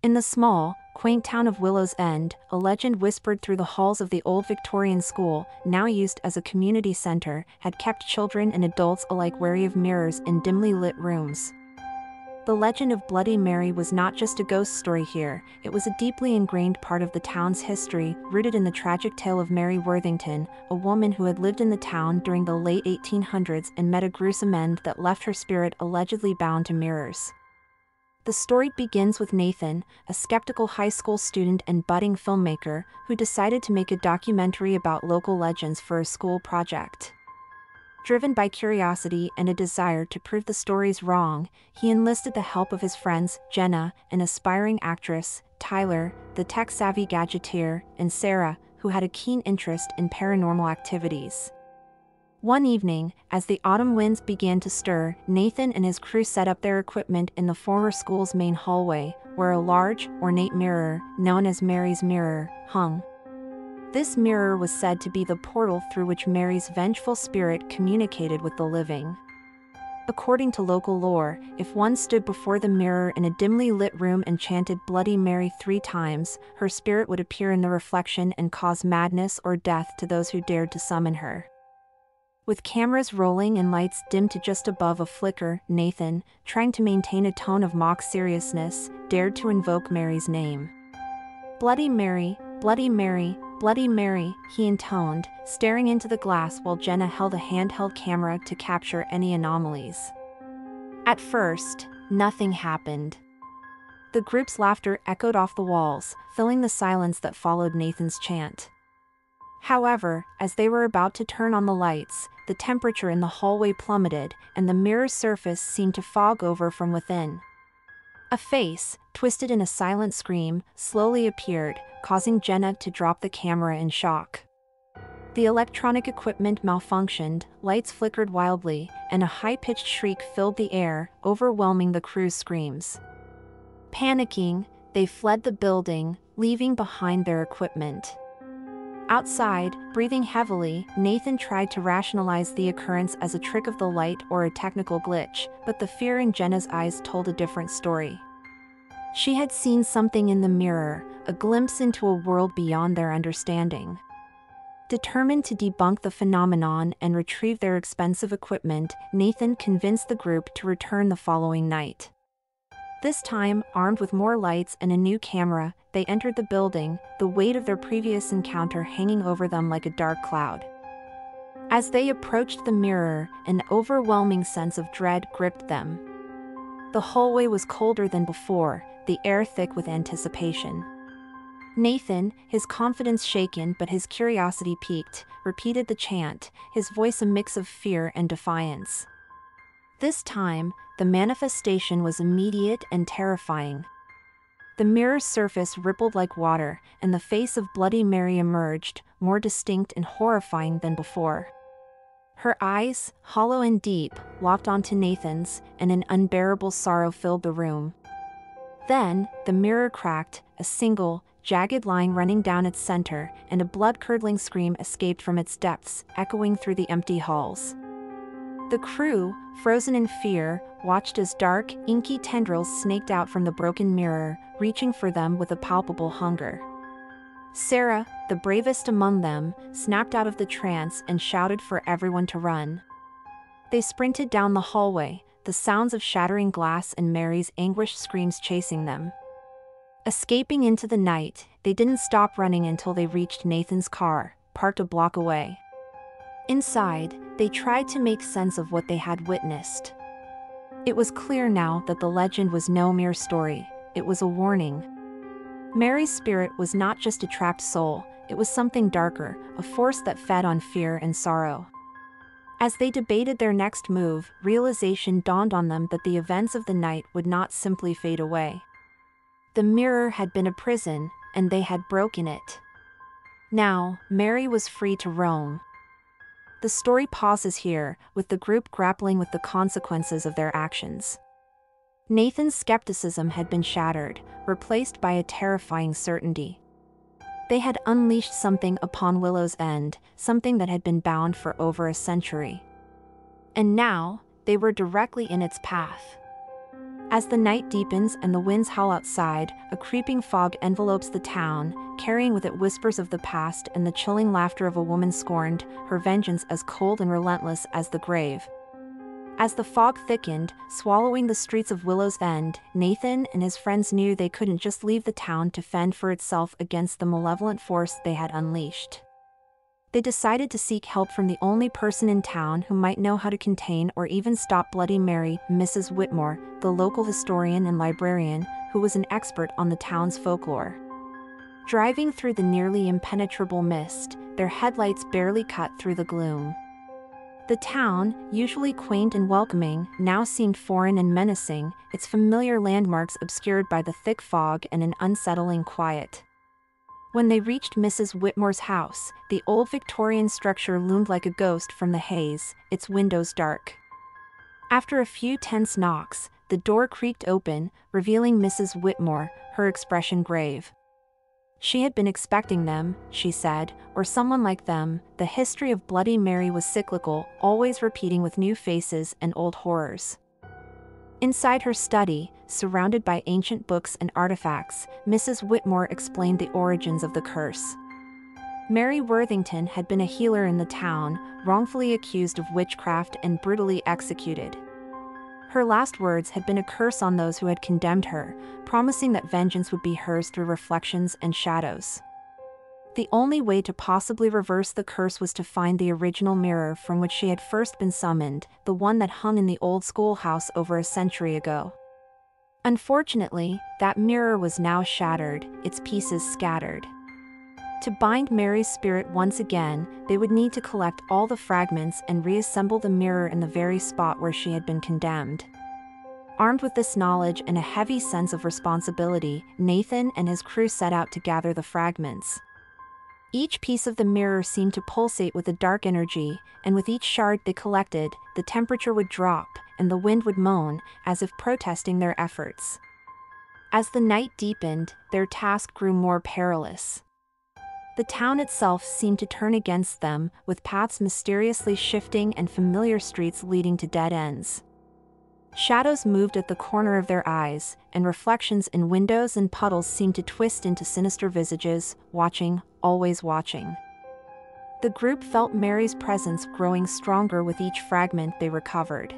In the small, quaint town of Willow's End, a legend whispered through the halls of the old Victorian school, now used as a community center, had kept children and adults alike wary of mirrors in dimly lit rooms. The legend of Bloody Mary was not just a ghost story here, it was a deeply ingrained part of the town's history, rooted in the tragic tale of Mary Worthington, a woman who had lived in the town during the late 1800s and met a gruesome end that left her spirit allegedly bound to mirrors. The story begins with Nathan, a skeptical high school student and budding filmmaker, who decided to make a documentary about local legends for a school project. Driven by curiosity and a desire to prove the stories wrong, he enlisted the help of his friends, Jenna, an aspiring actress, Tyler, the tech-savvy gadgeteer, and Sarah, who had a keen interest in paranormal activities. One evening, as the autumn winds began to stir, Nathan and his crew set up their equipment in the former school's main hallway, where a large, ornate mirror, known as Mary's Mirror, hung. This mirror was said to be the portal through which Mary's vengeful spirit communicated with the living. According to local lore, if one stood before the mirror in a dimly lit room and chanted Bloody Mary 3 times, her spirit would appear in the reflection and cause madness or death to those who dared to summon her. With cameras rolling and lights dimmed to just above a flicker, Nathan, trying to maintain a tone of mock seriousness, dared to invoke Mary's name. Bloody Mary, Bloody Mary, Bloody Mary, he intoned, staring into the glass while Jenna held a handheld camera to capture any anomalies. At first, nothing happened. The group's laughter echoed off the walls, filling the silence that followed Nathan's chant. However, as they were about to turn on the lights, the temperature in the hallway plummeted, and the mirror's surface seemed to fog over from within. A face, twisted in a silent scream, slowly appeared, causing Jenna to drop the camera in shock. The electronic equipment malfunctioned, lights flickered wildly, and a high-pitched shriek filled the air, overwhelming the crew's screams. Panicking, they fled the building, leaving behind their equipment. Outside, breathing heavily, Nathan tried to rationalize the occurrence as a trick of the light or a technical glitch, but the fear in Jenna's eyes told a different story. She had seen something in the mirror, a glimpse into a world beyond their understanding. Determined to debunk the phenomenon and retrieve their expensive equipment, Nathan convinced the group to return the following night. This time, armed with more lights and a new camera, they entered the building, the weight of their previous encounter hanging over them like a dark cloud. As they approached the mirror, an overwhelming sense of dread gripped them. The hallway was colder than before, the air thick with anticipation. Nathan, his confidence shaken but his curiosity piqued, repeated the chant, his voice a mix of fear and defiance. This time, the manifestation was immediate and terrifying. The mirror's surface rippled like water, and the face of Bloody Mary emerged, more distinct and horrifying than before. Her eyes, hollow and deep, locked onto Nathan's, and an unbearable sorrow filled the room. Then, the mirror cracked, a single, jagged line running down its center, and a blood-curdling scream escaped from its depths, echoing through the empty halls. The crew, frozen in fear, watched as dark, inky tendrils snaked out from the broken mirror, reaching for them with a palpable hunger. Sarah, the bravest among them, snapped out of the trance and shouted for everyone to run. They sprinted down the hallway, the sounds of shattering glass and Mary's anguished screams chasing them. Escaping into the night, they didn't stop running until they reached Nathan's car, parked a block away. Inside, they tried to make sense of what they had witnessed. It was clear now that the legend was no mere story, it was a warning. Mary's spirit was not just a trapped soul, it was something darker, a force that fed on fear and sorrow. As they debated their next move, realization dawned on them that the events of the night would not simply fade away. The mirror had been a prison, and they had broken it. Now, Mary was free to roam. The story pauses here, with the group grappling with the consequences of their actions. Nathan's skepticism had been shattered, replaced by a terrifying certainty. They had unleashed something upon Willow's End, something that had been bound for over a century. And now, they were directly in its path. As the night deepens and the winds howl outside, a creeping fog envelopes the town, carrying with it whispers of the past and the chilling laughter of a woman scorned, her vengeance as cold and relentless as the grave. As the fog thickened, swallowing the streets of Willow's End, Nathan and his friends knew they couldn't just leave the town to fend for itself against the malevolent force they had unleashed. They decided to seek help from the only person in town who might know how to contain or even stop Bloody Mary, Mrs. Whitmore, the local historian and librarian, who was an expert on the town's folklore. Driving through the nearly impenetrable mist, their headlights barely cut through the gloom. The town, usually quaint and welcoming, now seemed foreign and menacing, its familiar landmarks obscured by the thick fog and an unsettling quiet. When they reached Mrs. Whitmore's house, the old Victorian structure loomed like a ghost from the haze, its windows dark. After a few tense knocks, the door creaked open, revealing Mrs. Whitmore, her expression grave. She had been expecting them, she said, or someone like them. The history of Bloody Mary was cyclical, always repeating with new faces and old horrors. Inside her study, surrounded by ancient books and artifacts, Mrs. Whitmore explained the origins of the curse. Mary Worthington had been a healer in the town, wrongfully accused of witchcraft and brutally executed. Her last words had been a curse on those who had condemned her, promising that vengeance would be hers through reflections and shadows. The only way to possibly reverse the curse was to find the original mirror from which she had first been summoned, the one that hung in the old schoolhouse over a century ago. Unfortunately, that mirror was now shattered, its pieces scattered. To bind Mary's spirit once again, they would need to collect all the fragments and reassemble the mirror in the very spot where she had been condemned. Armed with this knowledge and a heavy sense of responsibility, Nathan and his crew set out to gather the fragments. Each piece of the mirror seemed to pulsate with a dark energy, and with each shard they collected, the temperature would drop, and the wind would moan, as if protesting their efforts. As the night deepened, their task grew more perilous. The town itself seemed to turn against them, with paths mysteriously shifting and familiar streets leading to dead ends. Shadows moved at the corner of their eyes, and reflections in windows and puddles seemed to twist into sinister visages, watching, always watching. The group felt Mary's presence growing stronger with each fragment they recovered.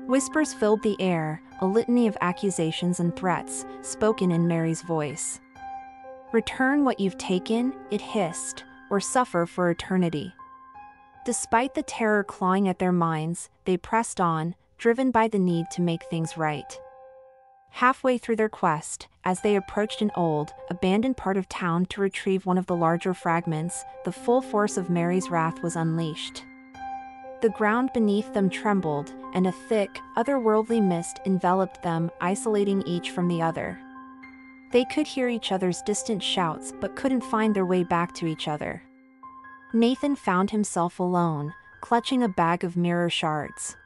Whispers filled the air, a litany of accusations and threats, spoken in Mary's voice. "Return what you've taken," it hissed, "or suffer for eternity." Despite the terror clawing at their minds, they pressed on, driven by the need to make things right. Halfway through their quest, as they approached an old, abandoned part of town to retrieve one of the larger fragments, the full force of Mary's wrath was unleashed. The ground beneath them trembled, and a thick, otherworldly mist enveloped them, isolating each from the other. They could hear each other's distant shouts but couldn't find their way back to each other. Nathan found himself alone, clutching a bag of mirror shards.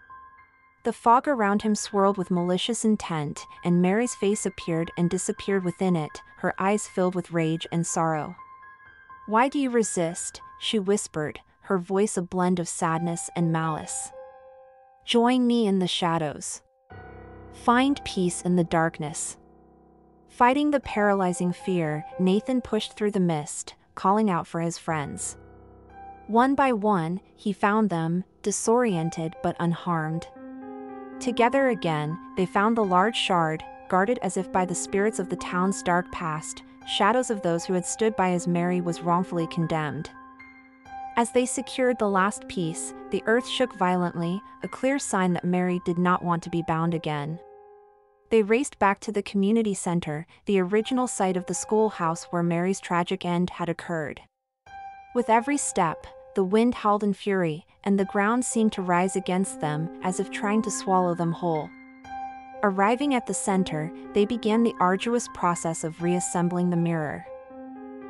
The fog around him swirled with malicious intent, and Mary's face appeared and disappeared within it, her eyes filled with rage and sorrow. "Why do you resist?" she whispered, her voice a blend of sadness and malice. "Join me in the shadows. Find peace in the darkness." Fighting the paralyzing fear, Nathan pushed through the mist, calling out for his friends. One by one, he found them, disoriented but unharmed. Together again, they found the large shard, guarded as if by the spirits of the town's dark past, shadows of those who had stood by as Mary was wrongfully condemned. As they secured the last piece, the earth shook violently, a clear sign that Mary did not want to be bound again. They raced back to the community center, the original site of the schoolhouse where Mary's tragic end had occurred. With every step, the wind howled in fury, and the ground seemed to rise against them, as if trying to swallow them whole. Arriving at the center, they began the arduous process of reassembling the mirror.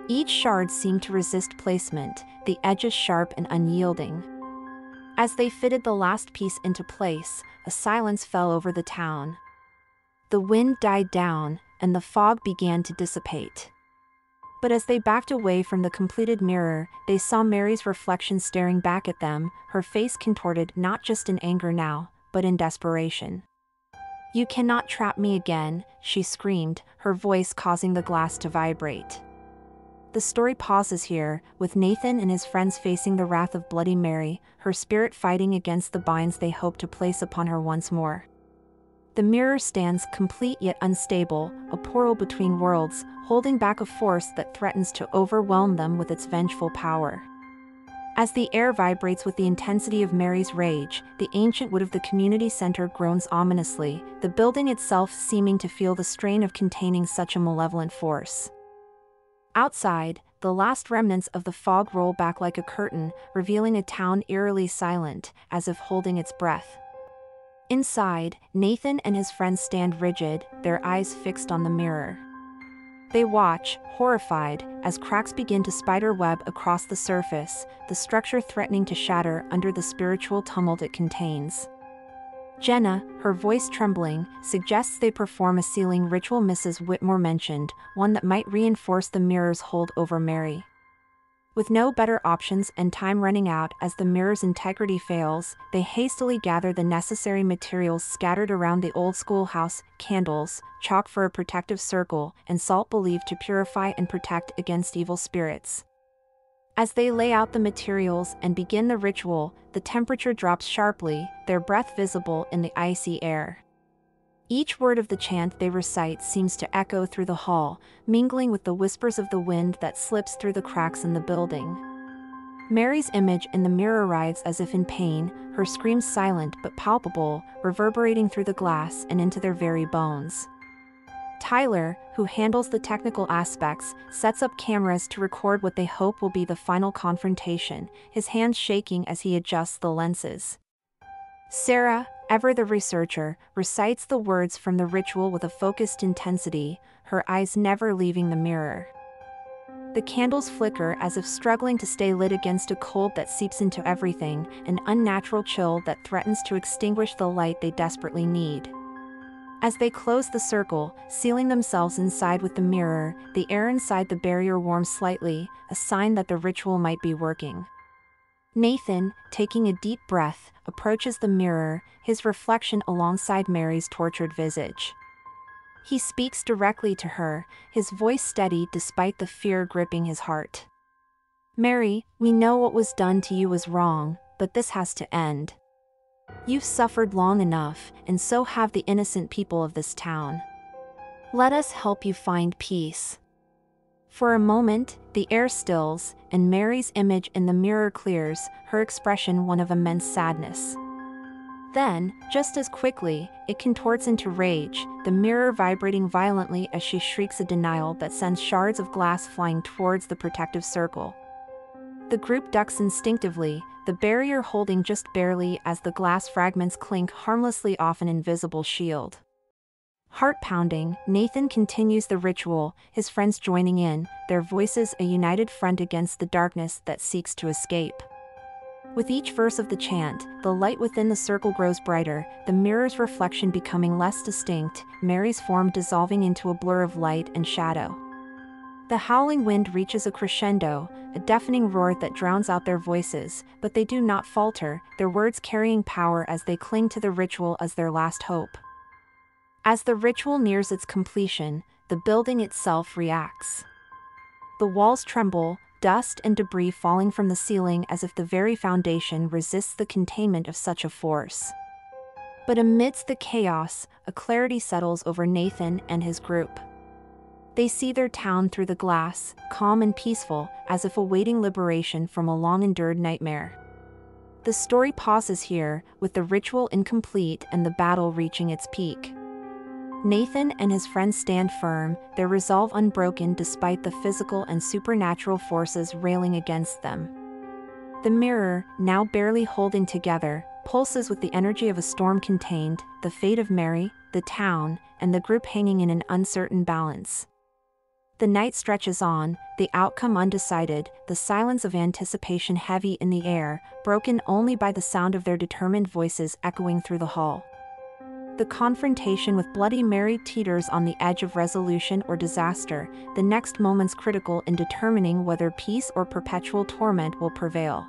Each shard seemed to resist placement, the edges sharp and unyielding. As they fitted the last piece into place, a silence fell over the town. The wind died down, and the fog began to dissipate. But as they backed away from the completed mirror, they saw Mary's reflection staring back at them, her face contorted not just in anger now, but in desperation. "You cannot trap me again," she screamed, her voice causing the glass to vibrate. The story pauses here, with Nathan and his friends facing the wrath of Bloody Mary, her spirit fighting against the binds they hope to place upon her once more. The mirror stands complete yet unstable, a portal between worlds, holding back a force that threatens to overwhelm them with its vengeful power. As the air vibrates with the intensity of Mary's rage, the ancient wood of the community center groans ominously, the building itself seeming to feel the strain of containing such a malevolent force. Outside, the last remnants of the fog roll back like a curtain, revealing a town eerily silent, as if holding its breath. Inside, Nathan and his friends stand rigid, their eyes fixed on the mirror. They watch, horrified, as cracks begin to spider web across the surface, the structure threatening to shatter under the spiritual tumult it contains. Jenna, her voice trembling, suggests they perform a sealing ritual Mrs. Whitmore mentioned, one that might reinforce the mirror's hold over Mary. With no better options and time running out as the mirror's integrity fails, they hastily gather the necessary materials scattered around the old schoolhouse: candles, chalk for a protective circle, and salt believed to purify and protect against evil spirits. As they lay out the materials and begin the ritual, the temperature drops sharply, their breath visible in the icy air. Each word of the chant they recite seems to echo through the hall, mingling with the whispers of the wind that slips through the cracks in the building. Mary's image in the mirror writhes as if in pain, her screams silent but palpable, reverberating through the glass and into their very bones. Tyler, who handles the technical aspects, sets up cameras to record what they hope will be the final confrontation, his hands shaking as he adjusts the lenses. Sarah, ever the researcher, recites the words from the ritual with a focused intensity, her eyes never leaving the mirror. The candles flicker as if struggling to stay lit against a cold that seeps into everything, an unnatural chill that threatens to extinguish the light they desperately need. As they close the circle, sealing themselves inside with the mirror, the air inside the barrier warms slightly, a sign that the ritual might be working. Nathan, taking a deep breath, approaches the mirror, his reflection alongside Mary's tortured visage. He speaks directly to her, his voice steady despite the fear gripping his heart. "Mary, we know what was done to you was wrong, but this has to end. You've suffered long enough, and so have the innocent people of this town. Let us help you find peace." For a moment, the air stills, and Mary's image in the mirror clears, her expression one of immense sadness. Then, just as quickly, it contorts into rage, the mirror vibrating violently as she shrieks a denial that sends shards of glass flying towards the protective circle. The group ducks instinctively, the barrier holding just barely as the glass fragments clink harmlessly off an invisible shield. Heart-pounding, Nathan continues the ritual, his friends joining in, their voices a united front against the darkness that seeks to escape. With each verse of the chant, the light within the circle grows brighter, the mirror's reflection becoming less distinct, Mary's form dissolving into a blur of light and shadow. The howling wind reaches a crescendo, a deafening roar that drowns out their voices, but they do not falter, their words carrying power as they cling to the ritual as their last hope. As the ritual nears its completion, the building itself reacts. The walls tremble, dust and debris falling from the ceiling as if the very foundation resists the containment of such a force. But amidst the chaos, a clarity settles over Nathan and his group. They see their town through the glass, calm and peaceful, as if awaiting liberation from a long-endured nightmare. The story pauses here, with the ritual incomplete and the battle reaching its peak. Nathan and his friends stand firm, their resolve unbroken despite the physical and supernatural forces railing against them. The mirror, now barely holding together, pulses with the energy of a storm contained, the fate of Mary, the town, and the group hanging in an uncertain balance. The night stretches on, the outcome undecided, the silence of anticipation heavy in the air, broken only by the sound of their determined voices echoing through the hall. The confrontation with Bloody Mary teeters on the edge of resolution or disaster, the next moments critical in determining whether peace or perpetual torment will prevail.